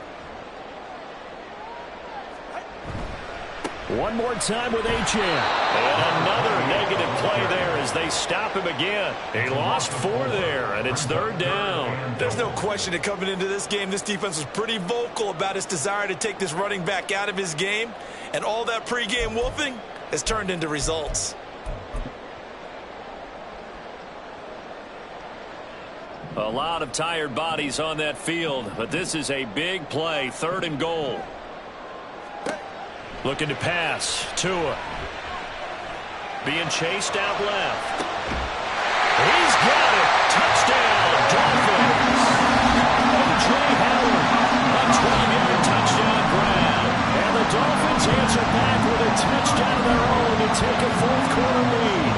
One more time with Achane. And another negative play there as they stop him again. He lost 4 there, and it's third down. There's no question that coming into this game, this defense was pretty vocal about its desire to take this running back out of his game. And all that pregame wolfing has turned into results. A lot of tired bodies on that field, but this is a big play, 3rd and goal. Looking to pass. Tua. Being chased out left. He's got it. Touchdown, Dolphins. O.J. Howard. A 12-yard touchdown grab. And the Dolphins answer back with a touchdown of their own to take a fourth-quarter lead.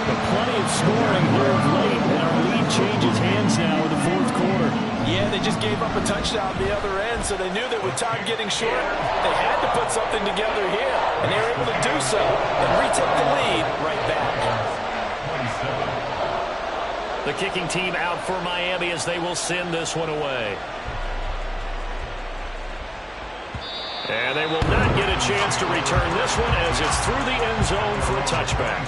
But plenty of scoring here of late, and our lead changes hands now in the fourth quarter. Yeah, they just gave up a touchdown at the other end, so they knew that with time getting short, they had to put something together here, and they were able to do so and retake the lead right back. The kicking team out for Miami as they will send this one away. And they will not get a chance to return this one as it's through the end zone for a touchback.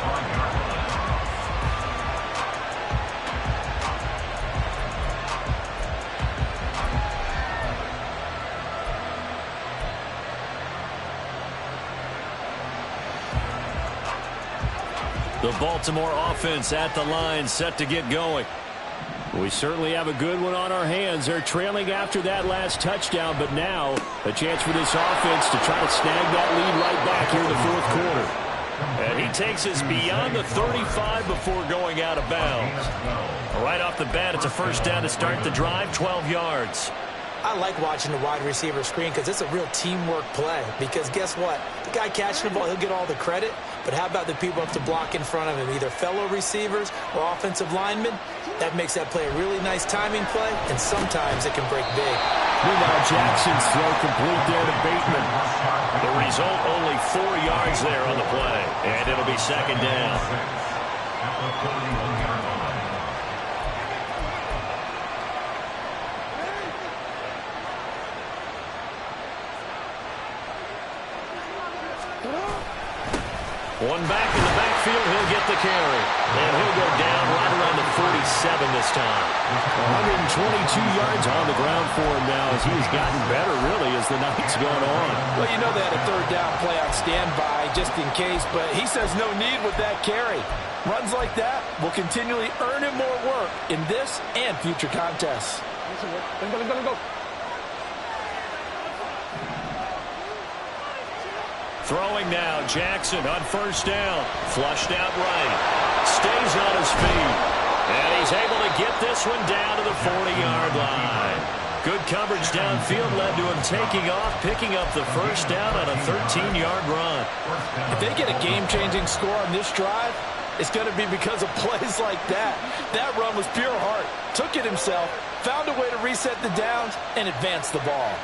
The Baltimore offense at the line, set to get going. We certainly have a good one on our hands. They're trailing after that last touchdown, but now a chance for this offense to try to snag that lead right back here in the fourth quarter. And he takes us beyond the 35 before going out of bounds. Right off the bat, it's a first down to start the drive, 12 yards. I like watching the wide receiver screen because it's a real teamwork play. Because guess what? The guy catching the ball, he'll get all the credit. But how about the people up to block in front of him, either fellow receivers or offensive linemen? That makes that play a really nice timing play, and sometimes it can break big. Meanwhile, Jackson's throw complete there to Bateman. The result, only 4 yards there on the play. And it'll be second down. One back in the backfield, he'll get the carry. And he'll go down right around the 47 this time. 122 yards on the ground for him now as he has gotten better, really, as the night's gone on. Well, you know they had a third down play on standby just in case, but he says no need with that carry. Runs like that will continually earn him more work in this and future contests. Go. Throwing now, Jackson on first down. Flushed out right. Stays on his feet. And he's able to get this one down to the 40-yard line. Good coverage downfield led to him taking off, picking up the first down on a 13-yard run. If they get a game-changing score on this drive, it's going to be because of plays like that. That run was pure heart. Took it himself, found a way to reset the downs, and advance the ball.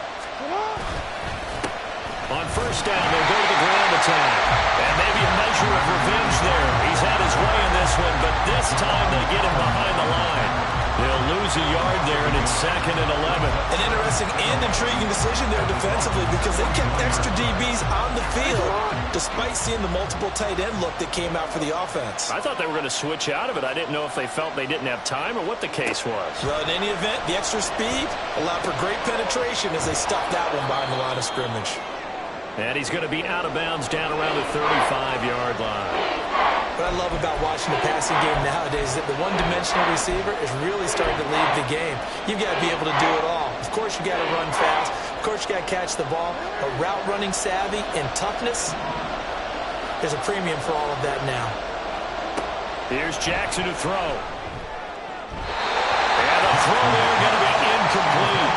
On first down, they'll go to the ground attack. And maybe a measure of revenge there. He's had his way in this one, but this time they get him behind the line. They'll lose a yard there, and it's 2nd and 11. An interesting and intriguing decision there defensively because they kept extra DBs on the field despite seeing the multiple tight end look that came out for the offense. I thought they were going to switch out of it. I didn't know if they felt they didn't have time or what the case was. Well, in any event, the extra speed allowed for great penetration as they stuffed that one behind the line of scrimmage. And he's going to be out of bounds down around the 35-yard line. What I love about watching the passing game nowadays is that the one-dimensional receiver is really starting to lead the game. You've got to be able to do it all. Of course, you got to run fast. Of course, you got to catch the ball. But route running savvy and toughness, there's a premium for all of that now. Here's Jackson to throw. And the throw there going to be incomplete.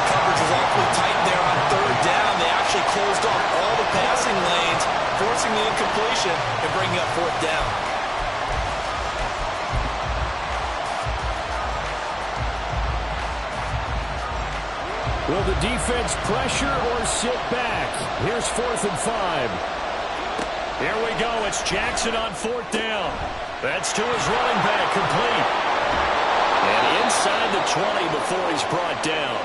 Coverage was awfully tight there on third down. They actually closed off all the passing lanes, forcing the incompletion and bringing up fourth down. Will the defense pressure or sit back? Here's 4th and 5. Here we go. It's Jackson on 4th down. That's to his running back, complete. And inside the 20 before he's brought down.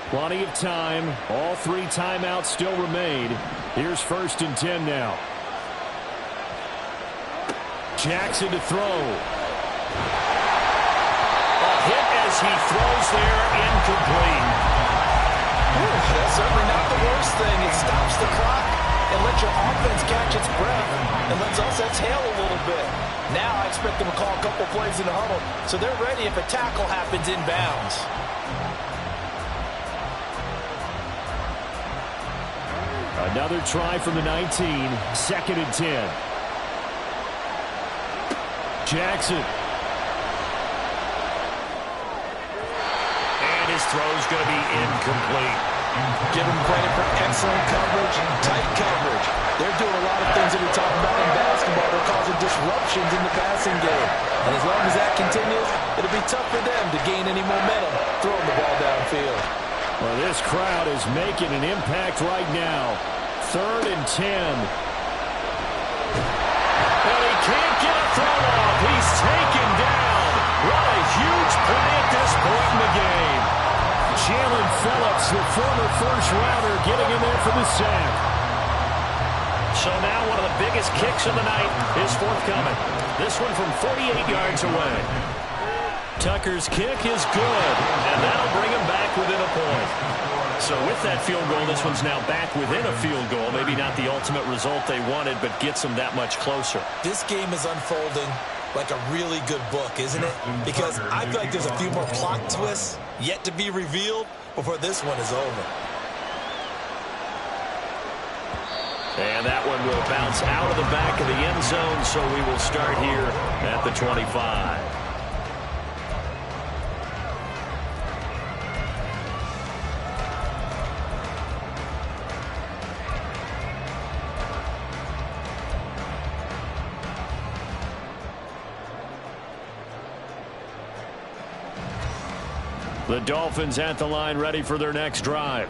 Plenty of time. All 3 timeouts still remain. Here's 1st and 10 now. Jackson to throw. A hit as he throws there, incomplete. That's certainly not the worst thing. It stops the clock and lets your offense catch its breath and lets us exhale a little bit. Now I expect them to call a couple plays in the huddle so they're ready if a tackle happens inbounds. Another try from the 19. 2nd and 10. Jackson. And his throw's going to be incomplete. Give him credit for excellent coverage, tight coverage. They're doing a lot of things that we talk about in basketball. They're causing disruptions in the passing game. And as long as that continues, it'll be tough for them to gain any momentum throwing the ball downfield. Well, this crowd is making an impact right now. 3rd and 10. And he can't get a throw off. He's taken down. What a huge play at this point in the game. Jalen Phillips, the former first-rounder, getting in there for the sack. So now one of the biggest kicks of the night is forthcoming. This one from 48 yards away. Tucker's kick is good, and that'll bring him back within a point. So with that field goal, this one's now back within a field goal. Maybe not the ultimate result they wanted, but gets them that much closer. This game is unfolding like a really good book, isn't it? Because I feel like there's a few more plot twists yet to be revealed before this one is over. And that one will bounce out of the back of the end zone, so we will start here at the 25. The Dolphins at the line ready for their next drive.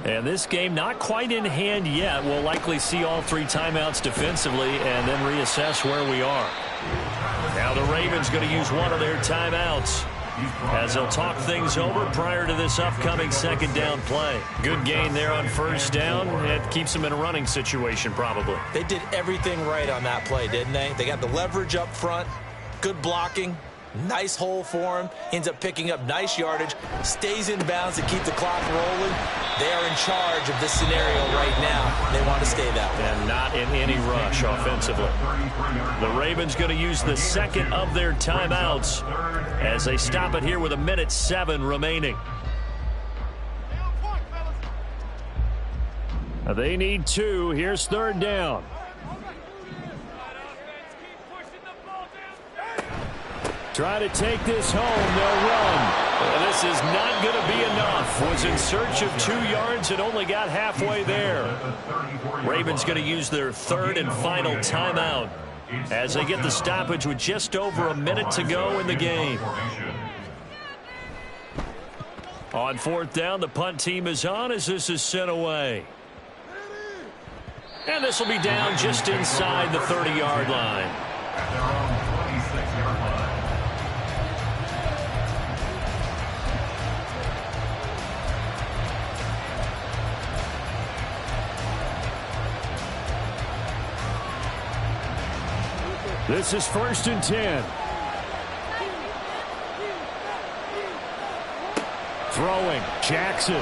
And this game not quite in hand yet. We'll likely see all 3 timeouts defensively and then reassess where we are. Now the Ravens going to use one of their timeouts as they'll talk things over prior to this upcoming 2nd down play. Good gain there on 1st down. It keeps them in a running situation probably. They did everything right on that play, didn't they? They got the leverage up front, good blocking. Nice hole for him. Ends up picking up nice yardage. Stays in bounds to keep the clock rolling. They are in charge of this scenario right now. They want to stay that way. And not in any rush offensively. The Ravens going to use the 2nd of their timeouts as they stop it here with 1:07 remaining. They need 2. Here's 3rd down. Try to take this home. They'll run. Well, this is not going to be enough. Was in search of 2 yards and only got halfway there. Ravens going to use their 3rd and final timeout as they get the stoppage with just over 1 minute to go in the game. On 4th down, the punt team is on as this is sent away. And this will be down just inside the 30-yard line. At their own 26-yard line. This is 1st and 10. Throwing. Jackson.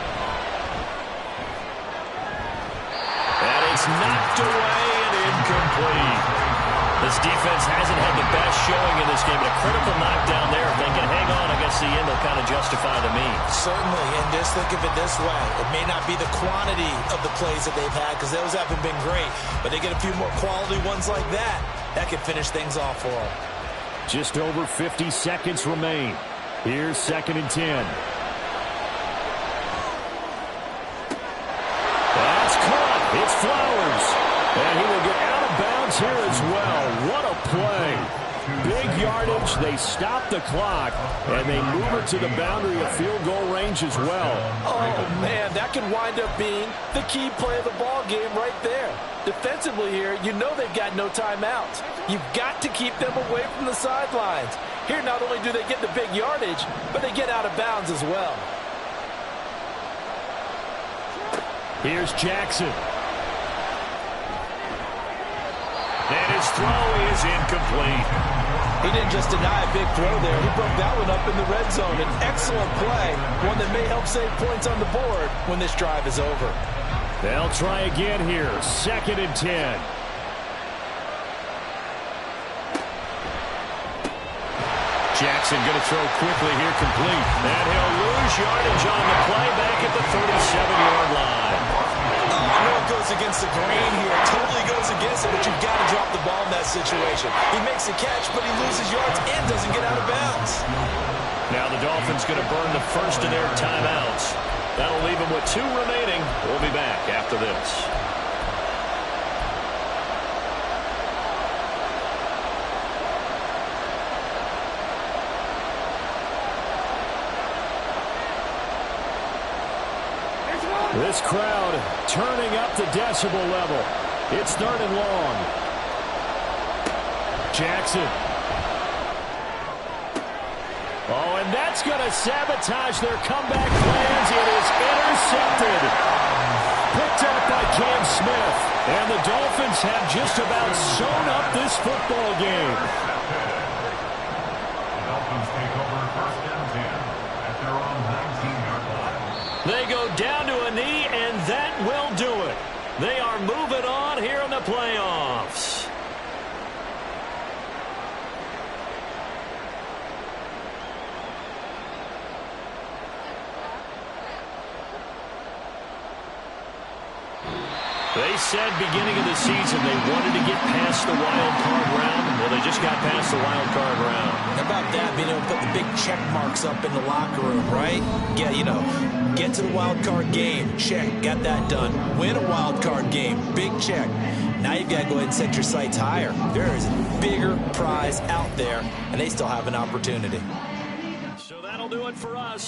And it's knocked away and incomplete. This defense hasn't had the best showing in this game, but a critical knockdown there. If they can hang on, I guess the end will kind of justify the means. Certainly, and just think of it this way. It may not be the quantity of the plays that they've had because those haven't been great, but they get a few more quality ones like that. That can finish things off for them. Just over 50 seconds remain. Here's 2nd and 10. And he will get out of bounds here as well. What a play. Big yardage. They stop the clock, and they move it to the boundary of field goal range as well. Oh, man, that could wind up being the key play of the ball game right there. Defensively here, you know they've got no timeouts. You've got to keep them away from the sidelines. Here, not only do they get the big yardage, but they get out of bounds as well. Here's Jackson. And his throw is incomplete. He didn't just deny a big throw there. He broke that one up in the red zone. An excellent play, one that may help save points on the board when this drive is over. They'll try again here. 2nd and 10. Jackson going to throw quickly here, complete. And he'll lose yardage on the play back at the 37-yard line. I know it goes against the grain here. Totally goes against it, but you've got to drop the ball in that situation. He makes a catch, but he loses yards and doesn't get out of bounds. Now the Dolphins going to burn the first of their timeouts. That'll leave them with 2 remaining. We'll be back after this. This crowd turning up the decibel level. It's 3rd and long. Jackson. Oh, and that's going to sabotage their comeback plans. It is intercepted. Picked up by Cam Smith. And the Dolphins have just about sewn up this football game. The Dolphins take over 1st and 10 at their own 19-yard line. They go down to a knee, and that will do it. They are moving on here in the playoffs. They said beginning of the season they wanted to get past the wild card round. Well, they just got past the wild card round. How about that, being able to put the big check marks up in the locker room, right? Yeah, you know, get to the wild card game. Check, got that done. Win a wild card game. Big check. Now you've got to go ahead and set your sights higher. There is a bigger prize out there, and they still have an opportunity. So that'll do it for us.